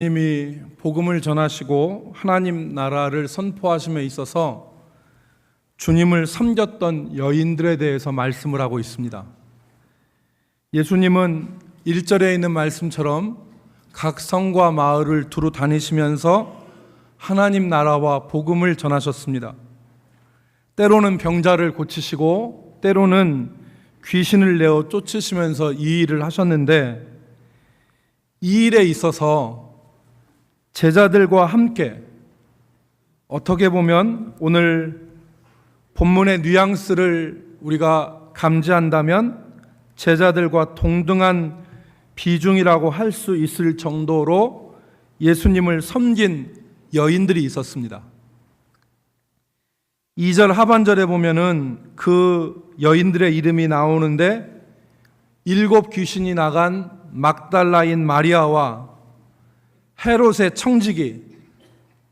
주님이 복음을 전하시고 하나님 나라를 선포하심에 있어서 주님을 섬겼던 여인들에 대해서 말씀을 하고 있습니다. 예수님은 1절에 있는 말씀처럼 각 성과 마을을 두루 다니시면서 하나님 나라와 복음을 전하셨습니다. 때로는 병자를 고치시고 때로는 귀신을 내어 쫓으시면서 이 일을 하셨는데, 이 일에 있어서 제자들과 함께, 어떻게 보면 오늘 본문의 뉘앙스를 우리가 감지한다면 제자들과 동등한 비중이라고 할 수 있을 정도로 예수님을 섬긴 여인들이 있었습니다. 2절 하반절에 보면은 그 여인들의 이름이 나오는데, 7 귀신이 나간 막달라인 마리아와 헤롯의 청지기,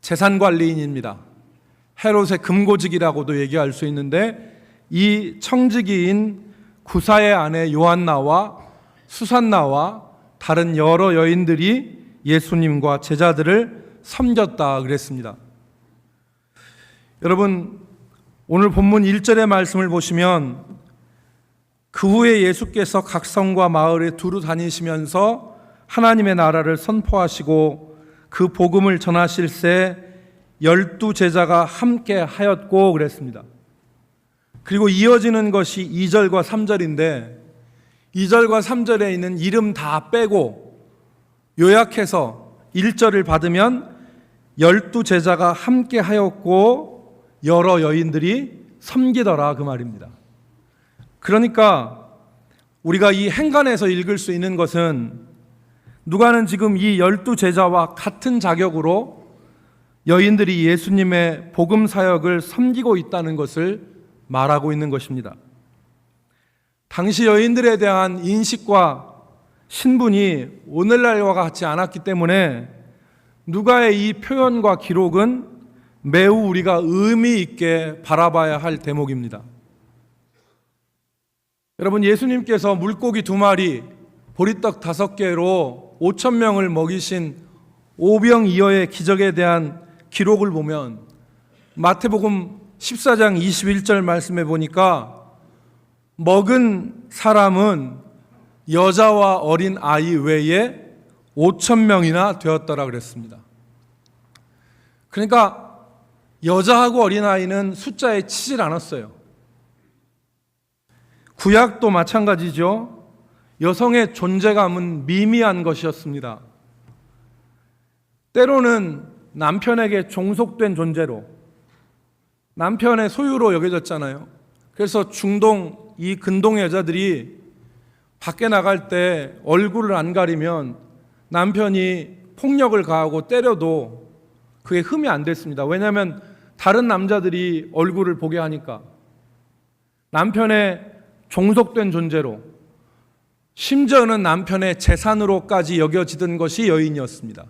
재산관리인입니다. 헤롯의 금고직이라고도 얘기할 수 있는데, 이 청지기인 구사의 아내 요한나와 수산나와 다른 여러 여인들이 예수님과 제자들을 섬겼다 그랬습니다. 여러분, 오늘 본문 1절의 말씀을 보시면 그 후에 예수께서 각 성과 마을에 두루 다니시면서 하나님의 나라를 선포하시고 그 복음을 전하실새 12 제자가 함께 하였고 그랬습니다. 그리고 이어지는 것이 2절과 3절인데, 2절과 3절에 있는 이름 다 빼고 요약해서 1절을 받으면 12 제자가 함께 하였고 여러 여인들이 섬기더라, 그 말입니다. 그러니까 우리가 이 행간에서 읽을 수 있는 것은, 누가는 지금 이 12 제자와 같은 자격으로 여인들이 예수님의 복음 사역을 섬기고 있다는 것을 말하고 있는 것입니다. 당시 여인들에 대한 인식과 신분이 오늘날과 같지 않았기 때문에 누가의 이 표현과 기록은 매우 우리가 의미 있게 바라봐야 할 대목입니다. 여러분, 예수님께서 물고기 2마리, 보리떡 5개로 5,000명을 먹이신 오병이어의 기적에 대한 기록을 보면 마태복음 14장 21절 말씀에 보니까 먹은 사람은 여자와 어린 아이 외에 5,000명이나 되었더라 그랬습니다. 그러니까 여자하고 어린 아이는 숫자에 치질 않았어요. 구약도 마찬가지죠. 여성의 존재감은 미미한 것이었습니다. 때로는 남편에게 종속된 존재로, 남편의 소유로 여겨졌잖아요. 그래서 중동, 이 근동 여자들이 밖에 나갈 때 얼굴을 안 가리면 남편이 폭력을 가하고 때려도 그게 흠이 안 됐습니다. 왜냐하면 다른 남자들이 얼굴을 보게 하니까. 남편의 종속된 존재로, 심지어는 남편의 재산으로까지 여겨지던 것이 여인이었습니다.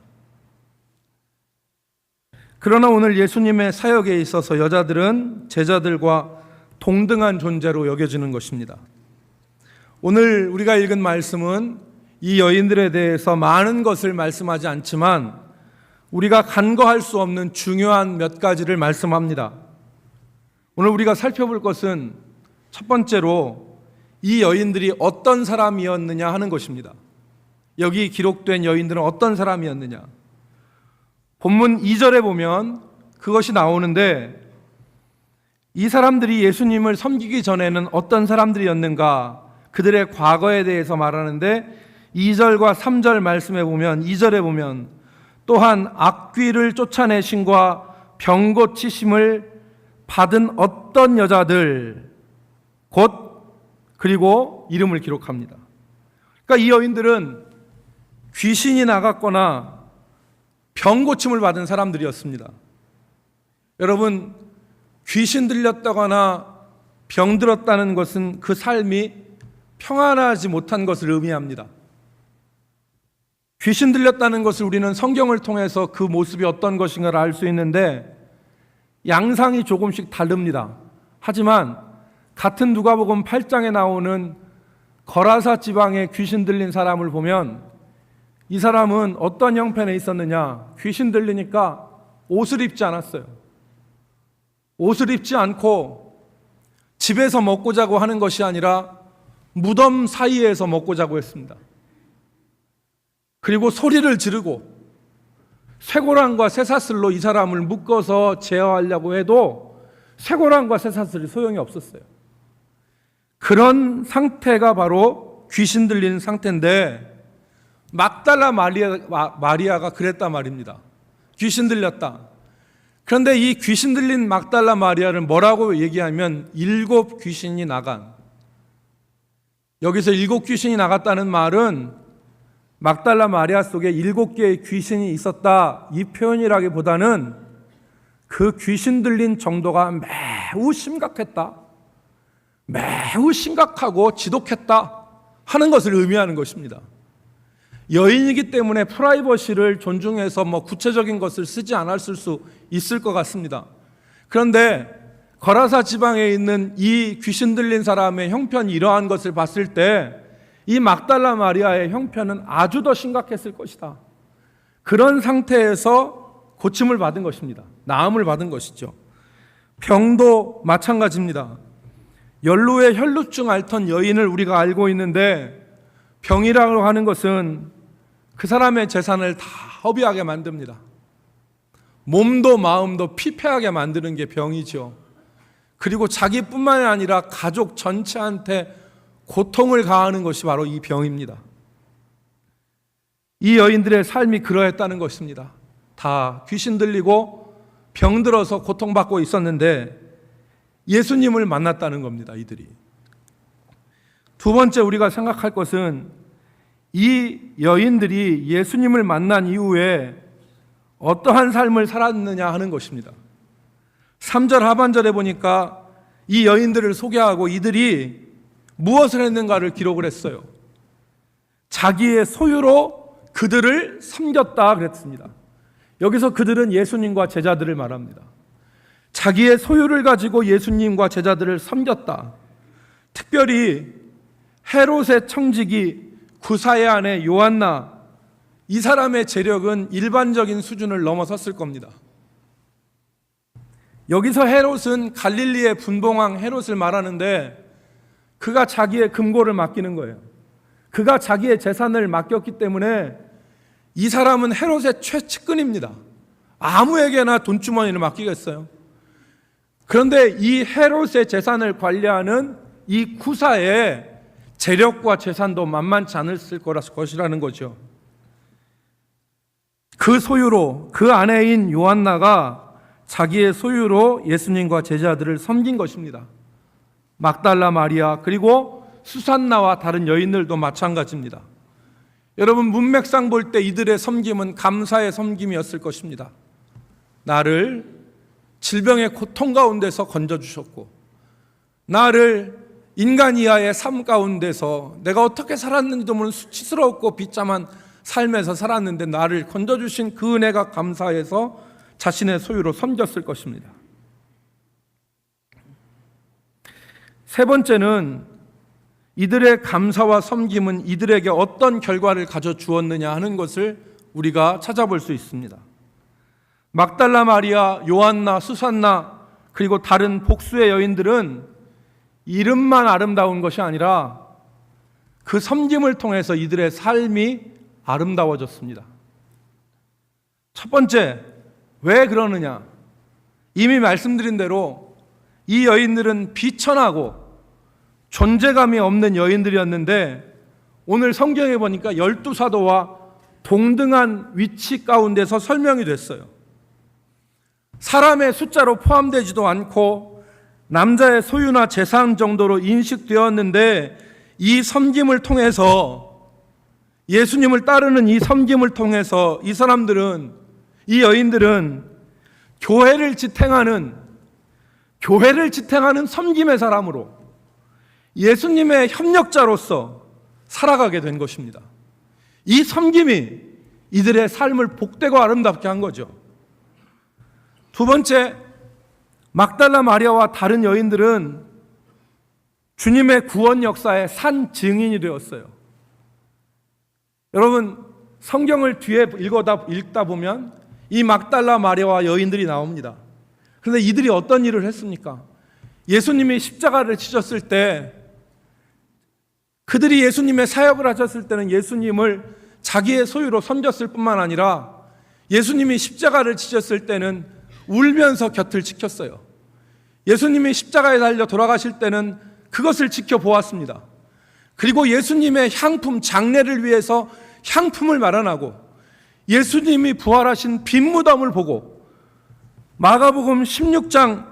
그러나 오늘 예수님의 사역에 있어서 여자들은 제자들과 동등한 존재로 여겨지는 것입니다. 오늘 우리가 읽은 말씀은 이 여인들에 대해서 많은 것을 말씀하지 않지만 우리가 간과할 수 없는 중요한 몇 가지를 말씀합니다. 오늘 우리가 살펴볼 것은 첫 번째로 이 여인들이 어떤 사람이었느냐 하는 것입니다. 여기 기록된 여인들은 어떤 사람이었느냐. 본문 2절에 보면 그것이 나오는데, 이 사람들이 예수님을 섬기기 전에는 어떤 사람들이었는가, 그들의 과거에 대해서 말하는데 2절과 3절 말씀에 보면, 2절에 보면 또한 악귀를 쫓아내심과 병 고치심을 받은 어떤 여자들, 곧 그리고 이름을 기록합니다. 그러니까 이 여인들은 귀신이 나갔거나 병 고침을 받은 사람들이었습니다. 여러분, 귀신 들렸다거나 병 들었다는 것은 그 삶이 평안하지 못한 것을 의미합니다. 귀신 들렸다는 것을 우리는 성경을 통해서 그 모습이 어떤 것인가를 알 수 있는데 양상이 조금씩 다릅니다. 하지만 같은 누가복음 8장에 나오는 거라사 지방에 귀신 들린 사람을 보면 이 사람은 어떤 형편에 있었느냐? 귀신 들리니까 옷을 입지 않았어요. 옷을 입지 않고 집에서 먹고 자고 하는 것이 아니라 무덤 사이에서 먹고 자고 했습니다. 그리고 소리를 지르고 쇠고랑과 쇠사슬로 이 사람을 묶어서 제어하려고 해도 쇠고랑과 쇠사슬이 소용이 없었어요. 그런 상태가 바로 귀신 들린 상태인데 막달라 마리아가 그랬단 말입니다. 귀신 들렸다. 그런데 이 귀신 들린 막달라 마리아를 뭐라고 얘기하면 7 귀신이 나간, 여기서 7 귀신이 나갔다는 말은 막달라 마리아 속에 7개의 귀신이 있었다, 이 표현이라기보다는 그 귀신 들린 정도가 매우 심각했다, 매우 심각하고 지독했다 하는 것을 의미하는 것입니다. 여인이기 때문에 프라이버시를 존중해서 구체적인 것을 쓰지 않았을 수 있을 것 같습니다. 그런데 거라사 지방에 있는 이 귀신 들린 사람의 형편이 이러한 것을 봤을 때 이 막달라 마리아의 형편은 아주 더 심각했을 것이다. 그런 상태에서 고침을 받은 것입니다. 나음을 받은 것이죠. 병도 마찬가지입니다. 연로의 혈루증 앓던 여인을 우리가 알고 있는데, 병이라고 하는 것은 그 사람의 재산을 다 허비하게 만듭니다. 몸도 마음도 피폐하게 만드는 게 병이죠. 그리고 자기뿐만이 아니라 가족 전체한테 고통을 가하는 것이 바로 이 병입니다. 이 여인들의 삶이 그러했다는 것입니다. 다 귀신 들리고 병들어서 고통받고 있었는데 예수님을 만났다는 겁니다. 이들이. 두 번째 우리가 생각할 것은 이 여인들이 예수님을 만난 이후에 어떠한 삶을 살았느냐 하는 것입니다. 3절 하반절에 보니까 이 여인들을 소개하고 이들이 무엇을 했는가를 기록을 했어요. 자기의 소유로 그들을 섬겼다 그랬습니다. 여기서 그들은 예수님과 제자들을 말합니다. 자기의 소유를 가지고 예수님과 제자들을 섬겼다. 특별히 헤롯의 청지기 구사의 아내 요한나, 이 사람의 재력은 일반적인 수준을 넘어섰을 겁니다. 여기서 헤롯은 갈릴리의 분봉왕 헤롯을 말하는데 그가 자기의 금고를 맡기는 거예요. 그가 자기의 재산을 맡겼기 때문에 이 사람은 헤롯의 최측근입니다. 아무에게나 돈주머니를 맡기겠어요. 그런데 이 헤롯의 재산을 관리하는 이 구사의 재력과 재산도 만만치 않았을 것이라는 거죠. 그 소유로, 그 아내인 요한나가 자기의 소유로 예수님과 제자들을 섬긴 것입니다. 막달라 마리아 그리고 수산나와 다른 여인들도 마찬가지입니다. 여러분, 문맥상 볼 때 이들의 섬김은 감사의 섬김이었을 것입니다. 나를 질병의 고통 가운데서 건져주셨고, 나를 인간 이하의 삶 가운데서 내가 어떻게 살았는지도 모르는 수치스럽고 비참한 삶에서 살았는데 나를 건져주신 그 은혜가 감사해서 자신의 소유로 섬겼을 것입니다. 세 번째는 이들의 감사와 섬김은 이들에게 어떤 결과를 가져주었느냐 하는 것을 우리가 찾아볼 수 있습니다. 막달라 마리아, 요한나, 수산나 그리고 다른 복수의 여인들은 이름만 아름다운 것이 아니라 그 섬김을 통해서 이들의 삶이 아름다워졌습니다. 첫 번째, 왜 그러느냐? 이미 말씀드린 대로 이 여인들은 비천하고 존재감이 없는 여인들이었는데 오늘 성경에 보니까 12사도와 동등한 위치 가운데서 설명이 됐어요. 사람의 숫자로 포함되지도 않고 남자의 소유나 재산 정도로 인식되었는데 이 섬김을 통해서, 예수님을 따르는 이 섬김을 통해서 이 사람들은, 이 여인들은 교회를 지탱하는 섬김의 사람으로 예수님의 협력자로서 살아가게 된 것입니다. 이 섬김이 이들의 삶을 복되고 아름답게 한 거죠. 두 번째, 막달라 마리아와 다른 여인들은 주님의 구원 역사의 산 증인이 되었어요. 여러분, 성경을 뒤에 읽다 보면 이 막달라 마리아와 여인들이 나옵니다. 그런데 이들이 어떤 일을 했습니까? 예수님이 십자가를 지셨을 때, 그들이 예수님의 사역을 하셨을 때는 예수님을 자기의 소유로 섬겼을 뿐만 아니라 예수님이 십자가를 지셨을 때는 울면서 곁을 지켰어요. 예수님이 십자가에 달려 돌아가실 때는 그것을 지켜보았습니다. 그리고 예수님의 향품, 장례를 위해서 향품을 마련하고 예수님이 부활하신 빈 무덤을 보고 마가복음 16장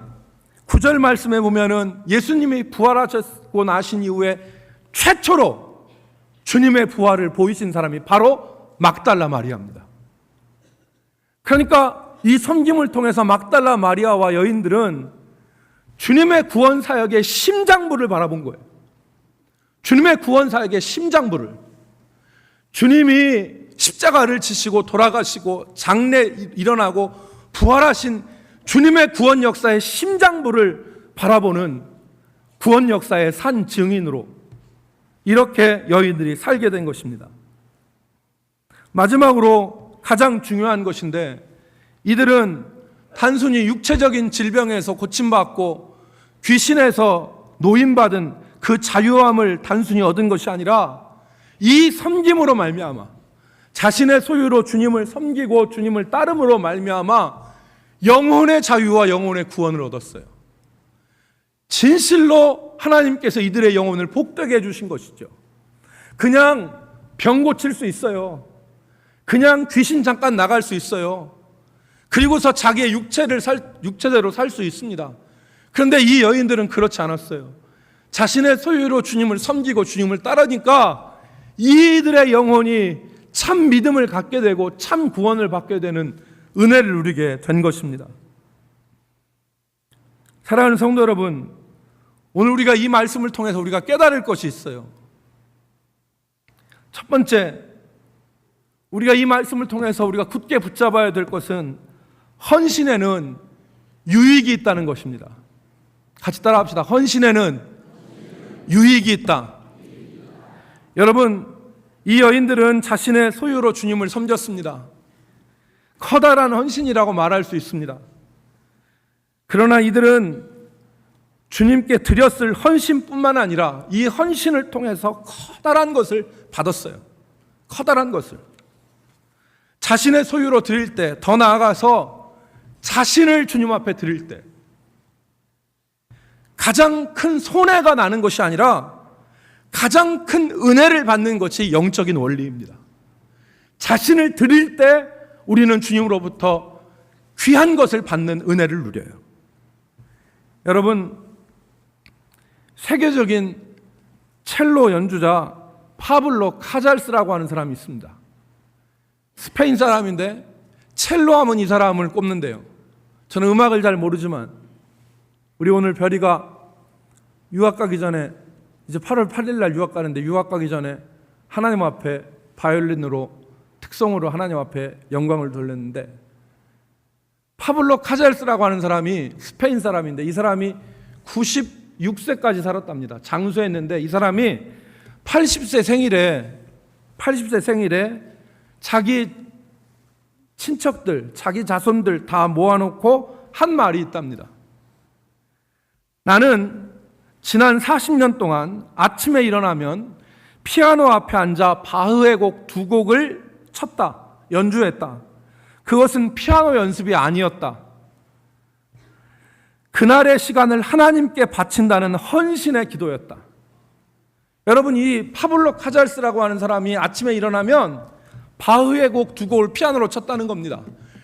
9절 말씀에 보면은 예수님이 부활하셨고 나신 이후에 최초로 주님의 부활을 보이신 사람이 바로 막달라 마리아입니다. 그러니까 이 섬김을 통해서 막달라 마리아와 여인들은 주님의 구원 사역의 심장부를 바라본 거예요. 주님의 구원 사역의 심장부를. 주님이 십자가를 지시고 돌아가시고 장례 일어나고 부활하신 주님의 구원 역사의 심장부를 바라보는 구원 역사의 산 증인으로 이렇게 여인들이 살게 된 것입니다. 마지막으로 가장 중요한 것인데, 이들은 단순히 육체적인 질병에서 고침받고 귀신에서 노임받은 그 자유함을 단순히 얻은 것이 아니라 이 섬김으로 말미암아, 자신의 소유로 주님을 섬기고 주님을 따름으로 말미암아 영혼의 자유와 영혼의 구원을 얻었어요. 진실로 하나님께서 이들의 영혼을 복되게 해주신 것이죠. 그냥 병 고칠 수 있어요. 그냥 귀신 잠깐 나갈 수 있어요. 그리고서 자기의 육체대로 살 수 있습니다. 그런데 이 여인들은 그렇지 않았어요. 자신의 소유로 주님을 섬기고 주님을 따르니까 이들의 영혼이 참 믿음을 갖게 되고 참 구원을 받게 되는 은혜를 누리게 된 것입니다. 사랑하는 성도 여러분, 오늘 우리가 이 말씀을 통해서 우리가 깨달을 것이 있어요. 첫 번째, 우리가 이 말씀을 통해서 우리가 굳게 붙잡아야 될 것은 헌신에는 유익이 있다는 것입니다. 같이 따라합시다. 헌신에는 유익이 있다. 여러분, 이 여인들은 자신의 소유로 주님을 섬겼습니다. 커다란 헌신이라고 말할 수 있습니다. 그러나 이들은 주님께 드렸을 헌신뿐만 아니라 이 헌신을 통해서 커다란 것을 받았어요. 커다란 것을. 자신의 소유로 드릴 때, 더 나아가서 자신을 주님 앞에 드릴 때 가장 큰 손해가 나는 것이 아니라 가장 큰 은혜를 받는 것이 영적인 원리입니다. 자신을 드릴 때 우리는 주님으로부터 귀한 것을 받는 은혜를 누려요. 여러분, 세계적인 첼로 연주자 파블로 카잘스라고 하는 사람이 있습니다. 스페인 사람인데 첼로 하면 이 사람을 꼽는데요. 저는 음악을 잘 모르지만 우리 오늘 별이가 유학 가기 전에, 이제 8월 8일 날 유학 가는데 유학 가기 전에 하나님 앞에 바이올린으로 특성으로 하나님 앞에 영광을 돌렸는데, 파블로 카잘스라고 하는 사람이 스페인 사람인데 이 사람이 96세까지 살았답니다. 장수했는데 이 사람이 80세 생일에 자기 친척들, 자기 자손들 다 모아놓고 한 말이 있답니다. 나는 지난 40년 동안 아침에 일어나면 피아노 앞에 앉아 바흐의 곡 2곡을 쳤다, 연주했다. 그것은 피아노 연습이 아니었다. 그날의 시간을 하나님께 바친다는 헌신의 기도였다. 여러분, 이 파블로 카잘스라고 하는 사람이 아침에 일어나면 바흐의 곡 2곡을 피아노로 쳤다는 겁니다.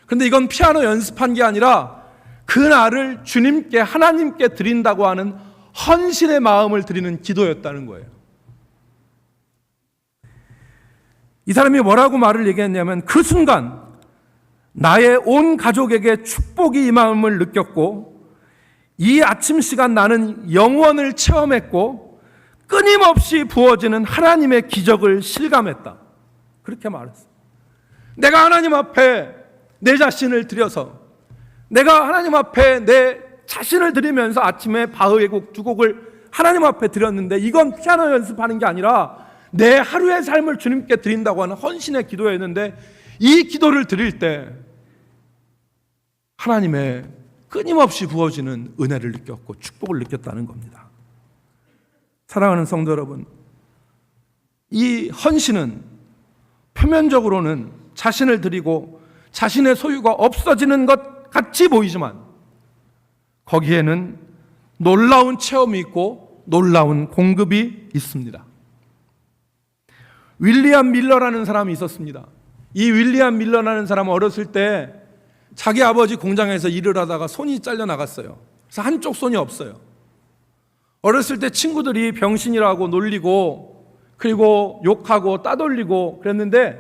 그런데 이건 피아노 연습한 게 아니라 그날을 주님께, 하나님께 드린다고 하는 헌신의 마음을 드리는 기도였다는 거예요. 이 사람이 뭐라고 말을 얘기했냐면, 그 순간 나의 온 가족에게 축복이 임함을 느꼈고 이 아침 시간 나는 영원을 체험했고 끊임없이 부어지는 하나님의 기적을 실감했다. 그렇게 말했어요. 내가 하나님 앞에 내 자신을 드려서, 내가 하나님 앞에 내 자신을 드리면서 아침에 바흐의 곡 2곡을 하나님 앞에 드렸는데 이건 피아노 연습하는 게 아니라 내 하루의 삶을 주님께 드린다고 하는 헌신의 기도였는데, 이 기도를 드릴 때 하나님의 끊임없이 부어지는 은혜를 느꼈고 축복을 느꼈다는 겁니다. 사랑하는 성도 여러분, 이 헌신은 표면적으로는 자신을 드리고 자신의 소유가 없어지는 것 같이 보이지만 거기에는 놀라운 체험이 있고 놀라운 공급이 있습니다. 윌리엄 밀러라는 사람이 있었습니다. 이 윌리엄 밀러라는 사람은 어렸을 때 자기 아버지 공장에서 일을 하다가 손이 잘려 나갔어요. 그래서 한쪽 손이 없어요. 어렸을 때 친구들이 병신이라고 놀리고 그리고 욕하고 따돌리고 그랬는데,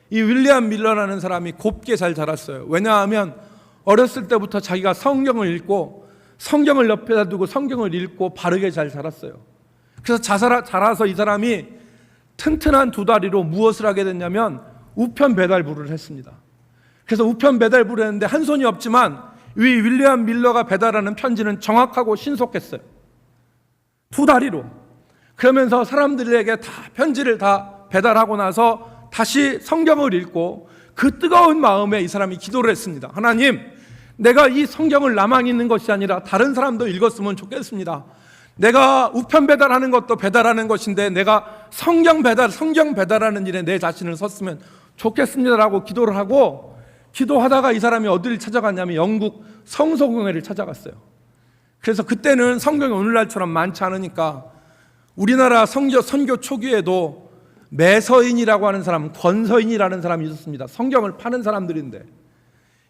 이 윌리엄 밀러라는 사람이 곱게 잘 자랐어요. 왜냐하면 어렸을 때부터 자기가 성경을 읽고 성경을 옆에다 두고 성경을 읽고 바르게 잘 자랐어요. 그래서 자라서 이 사람이 튼튼한 두 다리로 무엇을 하게 됐냐면 우편 배달부를 했습니다. 그래서 우편 배달부를 했는데 한 손이 없지만 이 윌리엄 밀러가 배달하는 편지는 정확하고 신속했어요. 두 다리로. 그러면서 사람들에게 다 편지를 다 배달하고 나서 다시 성경을 읽고 그 뜨거운 마음에 이 사람이 기도를 했습니다. 하나님, 내가 이 성경을 나만 읽는 것이 아니라 다른 사람도 읽었으면 좋겠습니다. 내가 우편 배달하는 것도 배달하는 것인데 내가 성경 배달하는 일에 내 자신을 썼으면 좋겠습니다라고 기도를 하고, 기도하다가 이 사람이 어디를 찾아갔냐면 영국 성서공회를 찾아갔어요. 그래서 그때는 성경이 오늘날처럼 많지 않으니까 우리나라 선교 초기에도 매서인이라고 하는 사람, 권서인이라는 사람이 있었습니다. 성경을 파는 사람들인데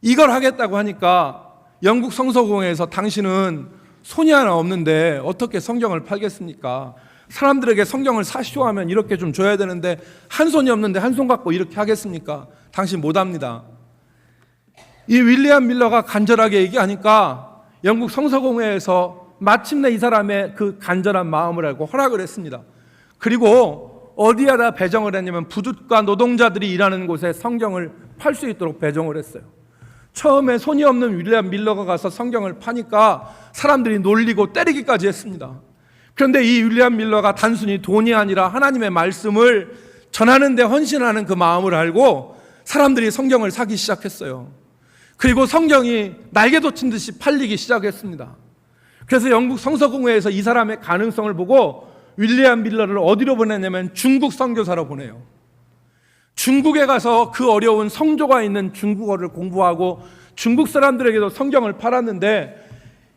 이걸 하겠다고 하니까 영국 성서공회에서 당신은 손이 하나 없는데 어떻게 성경을 팔겠습니까? 사람들에게 성경을 사시오 하면 이렇게 좀 줘야 되는데 한 손이 없는데 한 손 갖고 이렇게 하겠습니까? 당신 못합니다. 이 윌리엄 밀러가 간절하게 얘기하니까 영국 성서공회에서 마침내 이 사람의 그 간절한 마음을 알고 허락을 했습니다. 그리고 어디에다 배정을 했냐면 부둣가 노동자들이 일하는 곳에 성경을 팔 수 있도록 배정을 했어요. 처음에 손이 없는 윌리엄 밀러가 가서 성경을 파니까 사람들이 놀리고 때리기까지 했습니다. 그런데 이 윌리엄 밀러가 단순히 돈이 아니라 하나님의 말씀을 전하는 데 헌신하는 그 마음을 알고 사람들이 성경을 사기 시작했어요. 그리고 성경이 날개 돋친 듯이 팔리기 시작했습니다. 그래서 영국 성서공회에서 이 사람의 가능성을 보고 윌리엄 밀러를 어디로 보냈냐면 중국 선교사로 보내요. 중국에 가서 그 어려운 성조가 있는 중국어를 공부하고 중국 사람들에게도 성경을 팔았는데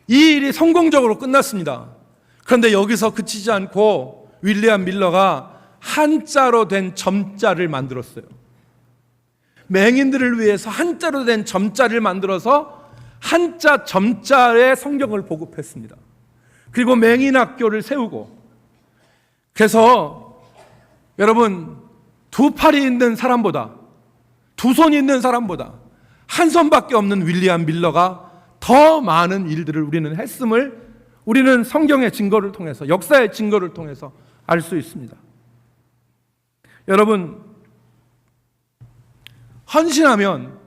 이 일이 성공적으로 끝났습니다. 그런데 여기서 그치지 않고 윌리엄 밀러가 한자로 된 점자를 만들었어요. 맹인들을 위해서 한자로 된 점자를 만들어서 한자 점자의 성경을 보급했습니다. 그리고 맹인 학교를 세우고, 그래서 여러분, 두 팔이 있는 사람보다 두 손이 있는 사람보다 한 손밖에 없는 윌리엄 밀러가 더 많은 일들을 우리는 했음을 우리는 성경의 증거를 통해서, 역사의 증거를 통해서 알 수 있습니다. 여러분, 헌신하면,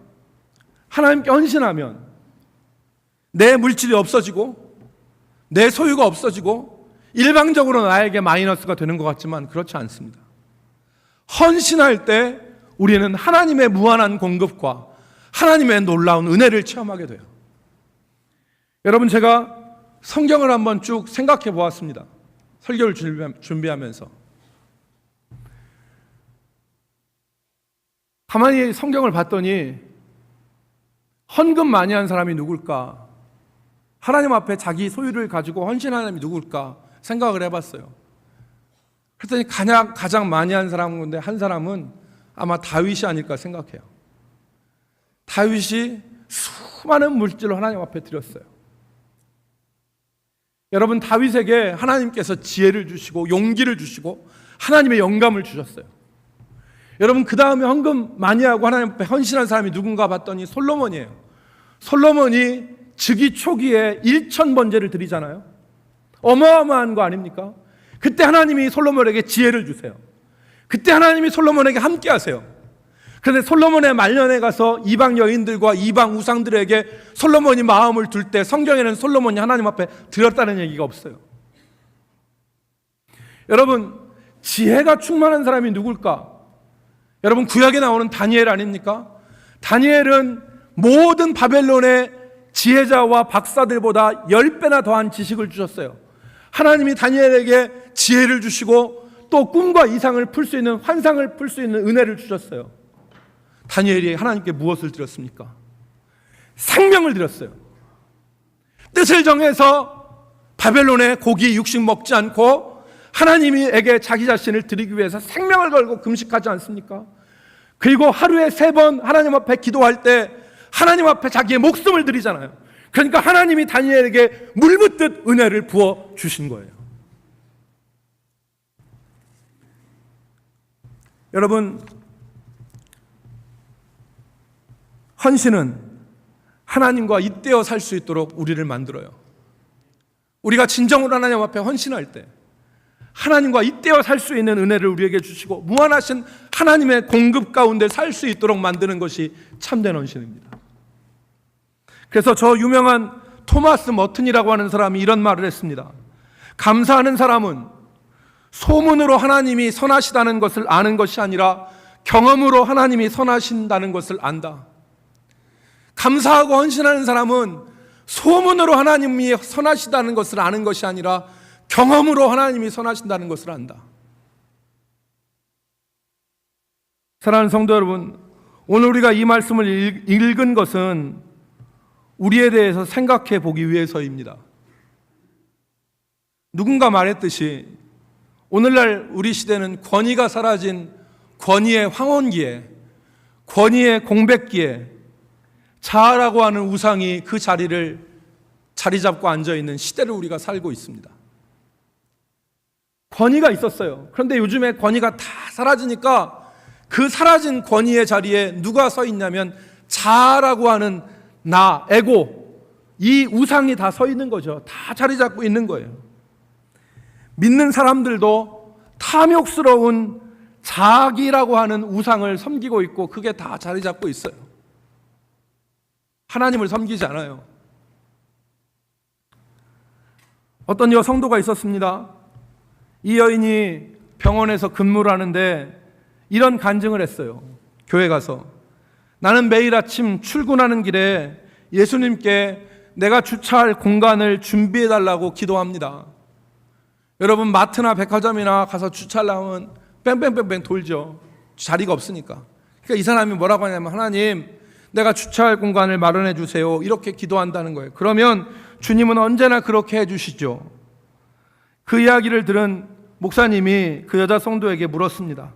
하나님께 헌신하면 내 물질이 없어지고 내 소유가 없어지고 일방적으로 나에게 마이너스가 되는 것 같지만 그렇지 않습니다. 헌신할 때 우리는 하나님의 무한한 공급과 하나님의 놀라운 은혜를 체험하게 돼요. 여러분, 제가 성경을 한번 쭉 생각해 보았습니다. 설교를 준비하면서 가만히 성경을 봤더니 헌금 많이 한 사람이 누굴까? 하나님 앞에 자기 소유를 가지고 헌신하는 사람이 누굴까? 생각을 해봤어요. 그랬더니 가장 많이 한 사람인데 한 사람은 아마 다윗이 아닐까 생각해요. 다윗이 수많은 물질을 하나님 앞에 드렸어요. 여러분, 다윗에게 하나님께서 지혜를 주시고 용기를 주시고 하나님의 영감을 주셨어요. 여러분, 그 다음에 헌금 많이 하고 하나님 앞에 헌신한 사람이 누군가 봤더니 솔로몬이에요. 솔로몬이 즉위 초기에 1000번제를 드리잖아요. 어마어마한 거 아닙니까? 그때 하나님이 솔로몬에게 지혜를 주세요. 그때 하나님이 솔로몬에게 함께 하세요. 그런데 솔로몬의 말년에 가서 이방 여인들과 이방 우상들에게 솔로몬이 마음을 둘 때 성경에는 솔로몬이 하나님 앞에 드렸다는 얘기가 없어요. 여러분, 지혜가 충만한 사람이 누굴까? 여러분, 구약에 나오는 다니엘 아닙니까? 다니엘은 모든 바벨론의 지혜자와 박사들보다 10배나 더한 지식을 주셨어요. 하나님이 다니엘에게 지혜를 주시고 또 꿈과 이상을 풀 수 있는, 환상을 풀 수 있는 은혜를 주셨어요. 다니엘이 하나님께 무엇을 드렸습니까? 생명을 드렸어요. 뜻을 정해서 바벨론의 고기 육식 먹지 않고 하나님에게 자기 자신을 드리기 위해서 생명을 걸고 금식하지 않습니까? 그리고 하루에 3번 하나님 앞에 기도할 때 하나님 앞에 자기의 목숨을 드리잖아요. 그러니까 하나님이 다니엘에게 물붓듯 은혜를 부어 주신 거예요. 여러분, 헌신은 하나님과 잇대어 살 수 있도록 우리를 만들어요. 우리가 진정으로 하나님 앞에 헌신할 때 하나님과 잇대어 살 수 있는 은혜를 우리에게 주시고 무한하신 하나님의 공급 가운데 살 수 있도록 만드는 것이 참된 헌신입니다. 그래서 저 유명한 토마스 머튼이라고 하는 사람이 이런 말을 했습니다. 감사하는 사람은 소문으로 하나님이 선하시다는 것을 아는 것이 아니라 경험으로 하나님이 선하신다는 것을 안다. 감사하고 헌신하는 사람은 소문으로 하나님이 선하시다는 것을 아는 것이 아니라 경험으로 하나님이 선하신다는 것을 안다. 사랑하는 성도 여러분, 오늘 우리가 이 말씀을 읽은 것은 우리에 대해서 생각해 보기 위해서입니다. 누군가 말했듯이 오늘날 우리 시대는 권위가 사라진 권위의 황혼기에, 권위의 공백기에 자아라고 하는 우상이 그 자리를 자리 잡고 앉아있는 시대를 우리가 살고 있습니다. 권위가 있었어요. 그런데 요즘에 권위가 다 사라지니까 그 사라진 권위의 자리에 누가 서 있냐면 자아라고 하는 나, 에고, 이 우상이 다 서 있는 거죠. 다 자리 잡고 있는 거예요. 믿는 사람들도 탐욕스러운 자기라고 하는 우상을 섬기고 있고 그게 다 자리 잡고 있어요. 하나님을 섬기지 않아요. 어떤 여성도가 있었습니다. 이 여인이 병원에서 근무를 하는데 이런 간증을 했어요. 교회 가서 나는 매일 아침 출근하는 길에 예수님께 내가 주차할 공간을 준비해 달라고 기도합니다. 여러분, 마트나 백화점이나 가서 주차하려면 뺑뺑뺑뺑 돌죠. 자리가 없으니까. 그러니까 이 사람이 뭐라고 하냐면 하나님, 내가 주차할 공간을 마련해 주세요. 이렇게 기도한다는 거예요. 그러면 주님은 언제나 그렇게 해 주시죠. 그 이야기를 들은 목사님이 그 여자 성도에게 물었습니다.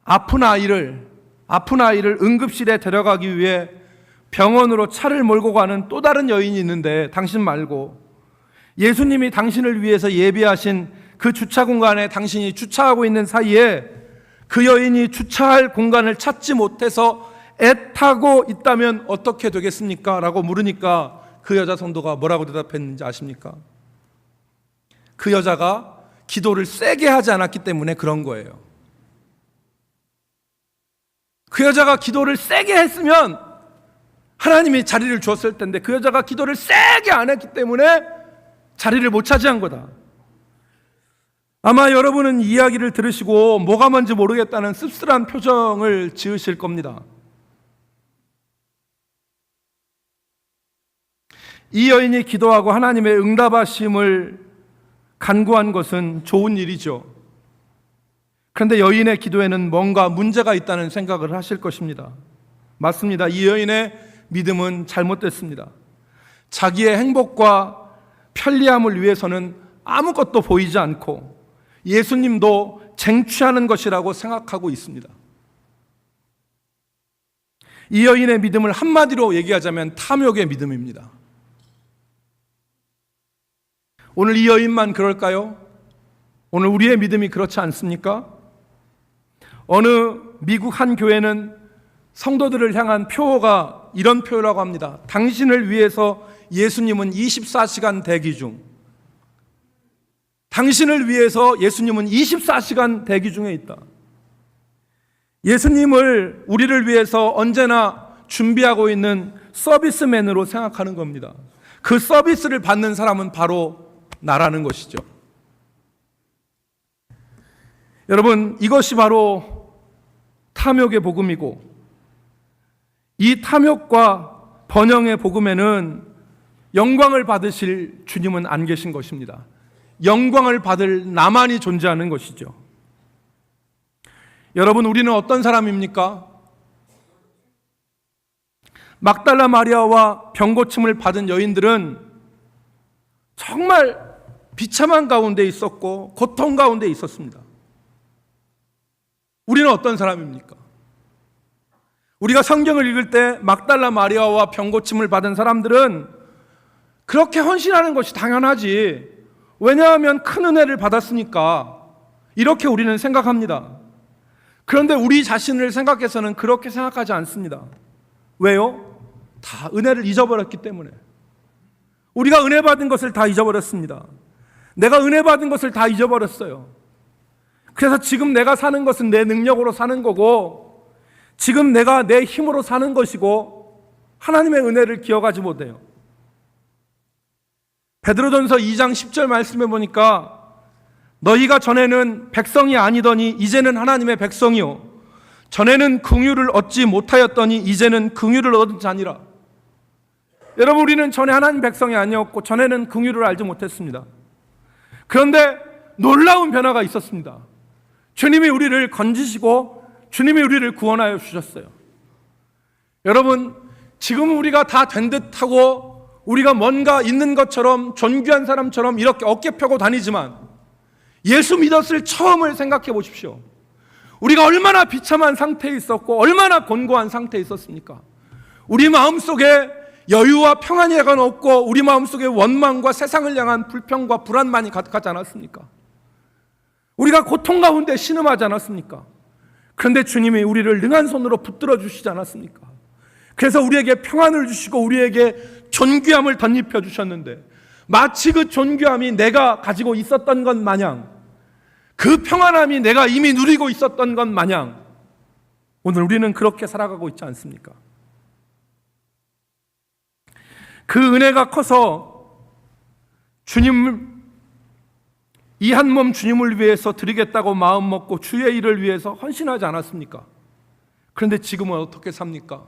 아픈 아이를 응급실에 데려가기 위해 병원으로 차를 몰고 가는 또 다른 여인이 있는데 당신 말고 예수님이 당신을 위해서 예비하신 그 주차 공간에 당신이 주차하고 있는 사이에 그 여인이 주차할 공간을 찾지 못해서 애타고 있다면 어떻게 되겠습니까? 라고 물으니까 그 여자 성도가 뭐라고 대답했는지 아십니까? 그 여자가 기도를 세게 하지 않았기 때문에 그런 거예요. 그 여자가 기도를 세게 했으면 하나님이 자리를 주었을 텐데 그 여자가 기도를 세게 안 했기 때문에 자리를 못 차지한 거다. 아마 여러분은 이 이야기를 들으시고 뭐가 뭔지 모르겠다는 씁쓸한 표정을 지으실 겁니다. 이 여인이 기도하고 하나님의 응답하심을 간구한 것은 좋은 일이죠. 그런데 여인의 기도에는 뭔가 문제가 있다는 생각을 하실 것입니다. 맞습니다. 이 여인의 믿음은 잘못됐습니다. 자기의 행복과 편리함을 위해서는 아무것도 보이지 않고 예수님도 쟁취하는 것이라고 생각하고 있습니다. 이 여인의 믿음을 한마디로 얘기하자면 탐욕의 믿음입니다. 오늘 이 여인만 그럴까요? 오늘 우리의 믿음이 그렇지 않습니까? 어느 미국 한 교회는 성도들을 향한 표어가 이런 표어라고 합니다. 당신을 위해서 예수님은 24시간 대기 중. 당신을 위해서 예수님은 24시간 대기 중에 있다. 예수님을 우리를 위해서 언제나 준비하고 있는 서비스맨으로 생각하는 겁니다. 그 서비스를 받는 사람은 바로 나라는 것이죠. 여러분, 이것이 바로 탐욕의 복음이고, 이 탐욕과 번영의 복음에는 영광을 받으실 주님은 안 계신 것입니다. 영광을 받을 나만이 존재하는 것이죠. 여러분, 우리는 어떤 사람입니까? 막달라 마리아와 병고침을 받은 여인들은 정말 비참한 가운데 있었고 고통 가운데 있었습니다. 우리는 어떤 사람입니까? 우리가 성경을 읽을 때 막달라 마리아와 병고침을 받은 사람들은 그렇게 헌신하는 것이 당연하지, 왜냐하면 큰 은혜를 받았으니까, 이렇게 우리는 생각합니다. 그런데 우리 자신을 생각해서는 그렇게 생각하지 않습니다. 왜요? 다 은혜를 잊어버렸기 때문에. 우리가 은혜 받은 것을 다 잊어버렸습니다. 내가 은혜 받은 것을 다 잊어버렸어요. 그래서 지금 내가 사는 것은 내 능력으로 사는 거고, 지금 내가 내 힘으로 사는 것이고, 하나님의 은혜를 기억하지 못해요. 베드로전서 2장 10절 말씀해 보니까, 너희가 전에는 백성이 아니더니 이제는 하나님의 백성이요, 전에는 긍휼을 얻지 못하였더니 이제는 긍휼을 얻은 자니라. 여러분, 우리는 전에 하나님 백성이 아니었고 전에는 긍휼을 알지 못했습니다. 그런데 놀라운 변화가 있었습니다. 주님이 우리를 건지시고 주님이 우리를 구원하여 주셨어요. 여러분, 지금 우리가 다 된 듯하고 우리가 뭔가 있는 것처럼 존귀한 사람처럼 이렇게 어깨 펴고 다니지만, 예수 믿었을 처음을 생각해 보십시오. 우리가 얼마나 비참한 상태에 있었고 얼마나 곤고한 상태에 있었습니까? 우리 마음속에 여유와 평안이 약간 없고 우리 마음속에 원망과 세상을 향한 불평과 불안만이 가득하지 않았습니까? 우리가 고통 가운데 신음하지 않았습니까? 그런데 주님이 우리를 능한 손으로 붙들어 주시지 않았습니까? 그래서 우리에게 평안을 주시고 우리에게 존귀함을 덧입혀 주셨는데, 마치 그 존귀함이 내가 가지고 있었던 것 마냥, 그 평안함이 내가 이미 누리고 있었던 것 마냥 오늘 우리는 그렇게 살아가고 있지 않습니까? 그 은혜가 커서 주님, 이 한 몸 주님을 위해서 드리겠다고 마음 먹고 주의 일을 위해서 헌신하지 않았습니까? 그런데 지금은 어떻게 삽니까?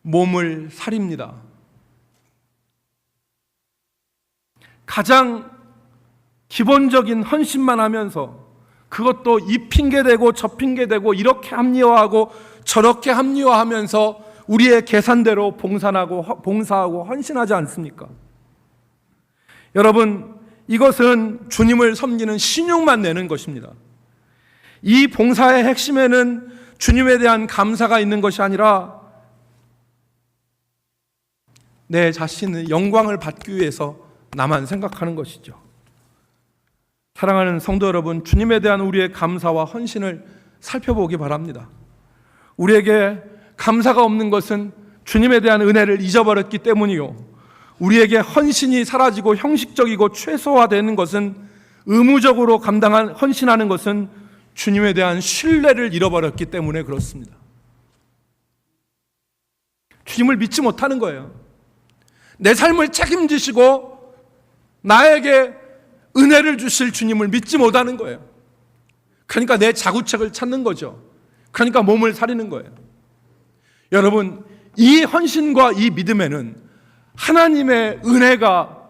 몸을 사립니다. 가장 기본적인 헌신만 하면서, 그것도 이 핑계대고 저 핑계대고 이렇게 합리화하고 저렇게 합리화하면서 우리의 계산대로 봉사하고 헌신하지 않습니까? 여러분, 이것은 주님을 섬기는 신용만 내는 것입니다. 이 봉사의 핵심에는 주님에 대한 감사가 있는 것이 아니라 내 자신의 영광을 받기 위해서 나만 생각하는 것이죠. 사랑하는 성도 여러분, 주님에 대한 우리의 감사와 헌신을 살펴보기 바랍니다. 우리에게 감사가 없는 것은 주님에 대한 은혜를 잊어버렸기 때문이요, 우리에게 헌신이 사라지고 형식적이고 최소화되는 것은, 의무적으로 헌신하는 것은 주님에 대한 신뢰를 잃어버렸기 때문에 그렇습니다. 주님을 믿지 못하는 거예요. 내 삶을 책임지시고 나에게 은혜를 주실 주님을 믿지 못하는 거예요. 그러니까 내 자구책을 찾는 거죠. 그러니까 몸을 사리는 거예요. 여러분, 이 헌신과 이 믿음에는 하나님의 은혜가,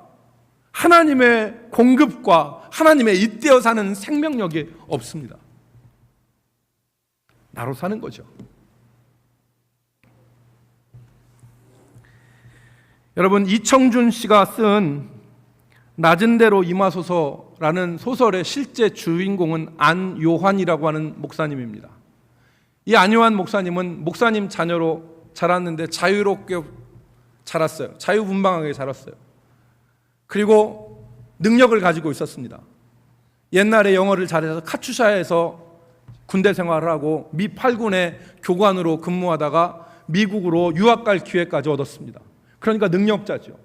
하나님의 공급과 하나님의 잇대어 사는 생명력이 없습니다. 나로 사는 거죠. 여러분, 이청준 씨가 쓴 낮은 대로 임하소서라는 소설의 실제 주인공은 안요한이라고 하는 목사님입니다. 이 안요한 목사님은 목사님 자녀로 자랐는데 자유롭게 자랐어요. 자유분방하게 자랐어요. 그리고 능력을 가지고 있었습니다. 옛날에 영어를 잘해서 카투샤에서 군대 생활을 하고 미 8군의 교관으로 근무하다가 미국으로 유학 갈 기회까지 얻었습니다. 그러니까 능력자죠.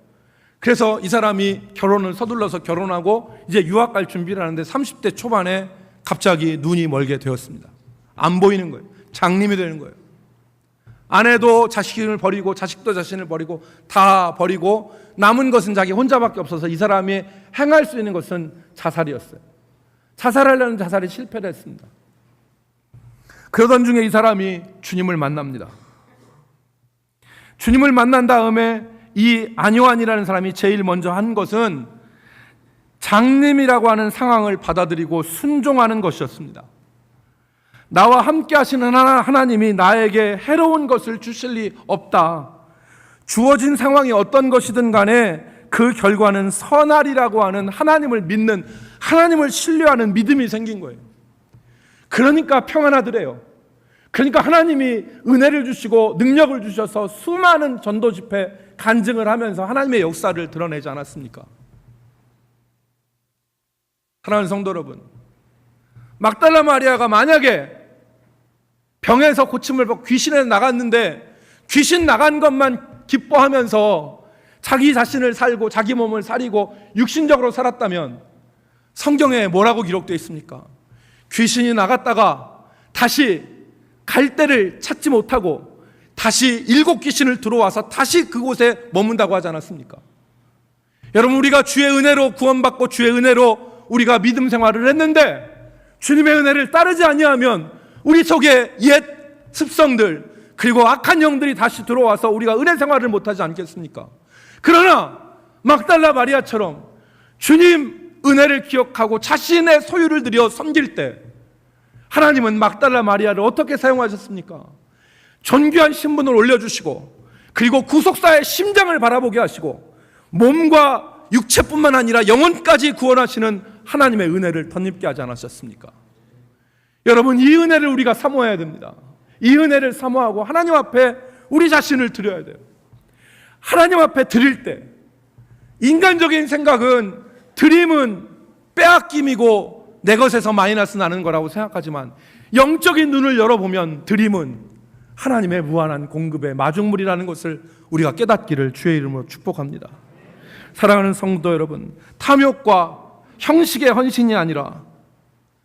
그래서 이 사람이 결혼을 서둘러서 결혼하고 이제 유학 갈 준비를 하는데 30대 초반에 갑자기 눈이 멀게 되었습니다. 안 보이는 거예요. 장님이 되는 거예요. 아내도 자식을 버리고 자식도 자신을 버리고 다 버리고 남은 것은 자기 혼자밖에 없어서 이 사람이 행할 수 있는 것은 자살이었어요. 자살하려는 자살에 실패를 했습니다. 그러던 중에 이 사람이 주님을 만납니다. 주님을 만난 다음에 이 안요한이라는 사람이 제일 먼저 한 것은 장님이라고 하는 상황을 받아들이고 순종하는 것이었습니다. 나와 함께 하시는 하나님이 나에게 해로운 것을 주실 리 없다. 주어진 상황이 어떤 것이든 간에 그 결과는 선하리라고 하는 하나님을 믿는, 하나님을 신뢰하는 믿음이 생긴 거예요. 그러니까 평안하더래요. 그러니까 하나님이 은혜를 주시고 능력을 주셔서 수많은 전도 집회 간증을 하면서 하나님의 역사를 드러내지 않았습니까? 사랑하는 성도 여러분, 막달라 마리아가 만약에 병에서 고침을 받고 귀신에 나갔는데 귀신 나간 것만 기뻐하면서 자기 자신을 살고 자기 몸을 사리고 육신적으로 살았다면 성경에 뭐라고 기록되어 있습니까? 귀신이 나갔다가 다시 갈 데를 찾지 못하고 다시 7 귀신을 들어와서 다시 그곳에 머문다고 하지 않았습니까? 여러분, 우리가 주의 은혜로 구원받고 주의 은혜로 우리가 믿음 생활을 했는데 주님의 은혜를 따르지 아니하면 우리 속에 옛 습성들 그리고 악한 영들이 다시 들어와서 우리가 은혜 생활을 못하지 않겠습니까? 그러나 막달라 마리아처럼 주님 은혜를 기억하고 자신의 소유를 들여 섬길 때 하나님은 막달라 마리아를 어떻게 사용하셨습니까? 존귀한 신분을 올려주시고 그리고 구속사의 심장을 바라보게 하시고 몸과 육체뿐만 아니라 영혼까지 구원하시는 하나님의 은혜를 덧입게 하지 않으셨습니까? 여러분, 이 은혜를 우리가 사모해야 됩니다. 이 은혜를 사모하고 하나님 앞에 우리 자신을 드려야 돼요. 하나님 앞에 드릴 때 인간적인 생각은 드림은 빼앗김이고 내 것에서 마이너스 나는 거라고 생각하지만 영적인 눈을 열어보면 드림은 하나님의 무한한 공급의 마중물이라는 것을 우리가 깨닫기를 주의 이름으로 축복합니다. 사랑하는 성도 여러분, 탐욕과 형식의 헌신이 아니라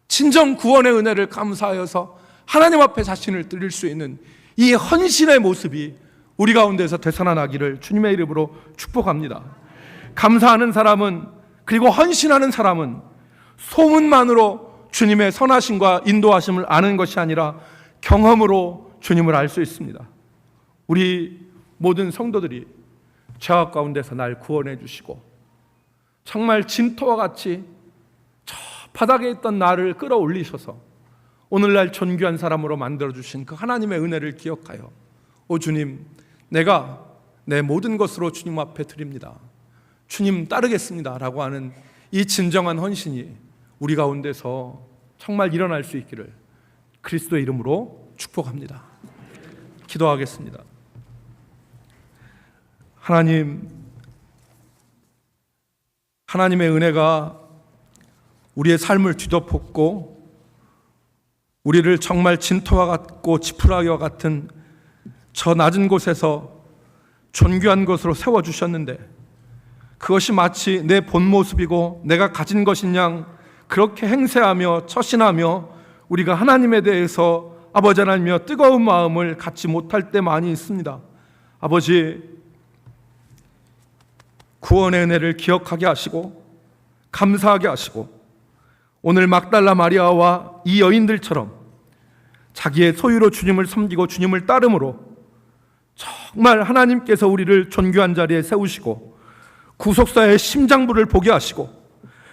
진정 구원의 은혜를 감사하여서 하나님 앞에 자신을 드릴 수 있는 이 헌신의 모습이 우리 가운데서 되살아나기를 주님의 이름으로 축복합니다. 감사하는 사람은, 그리고 헌신하는 사람은 소문만으로 주님의 선하심과 인도하심을 아는 것이 아니라 경험으로 주님을 알 수 있습니다. 우리 모든 성도들이 죄악 가운데서 날 구원해 주시고 정말 진토와 같이 저 바닥에 있던 나를 끌어올리셔서 오늘날 존귀한 사람으로 만들어주신 그 하나님의 은혜를 기억하여 오 주님, 내가 내 모든 것으로 주님 앞에 드립니다. 주님 따르겠습니다 라고 하는 이 진정한 헌신이 우리 가운데서 정말 일어날 수 있기를 그리스도의 이름으로 축복합니다. 기도하겠습니다. 하나님의 은혜가 우리의 삶을 뒤덮었고 우리를 정말 진토와 같고 지푸라기와 같은 저 낮은 곳에서 존귀한 것으로 세워주셨는데 그것이 마치 내 본 모습이고 내가 가진 것인 양 그렇게 행세하며 처신하며 우리가 하나님에 대해서 아버지 하나님이여 뜨거운 마음을 갖지 못할 때 많이 있습니다. 아버지, 구원의 은혜를 기억하게 하시고 감사하게 하시고 오늘 막달라 마리아와 이 여인들처럼 자기의 소유로 주님을 섬기고 주님을 따름으로 정말 하나님께서 우리를 존귀한 자리에 세우시고 구속사의 심장부를 보게 하시고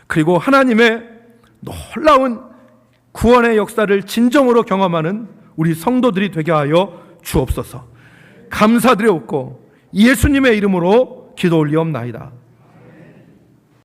그리고 하나님의 놀라운 구원의 역사를 진정으로 경험하는 우리 성도들이 되게 하여 주옵소서. 감사드리옵고 예수님의 이름으로 기도 올리옵나이다.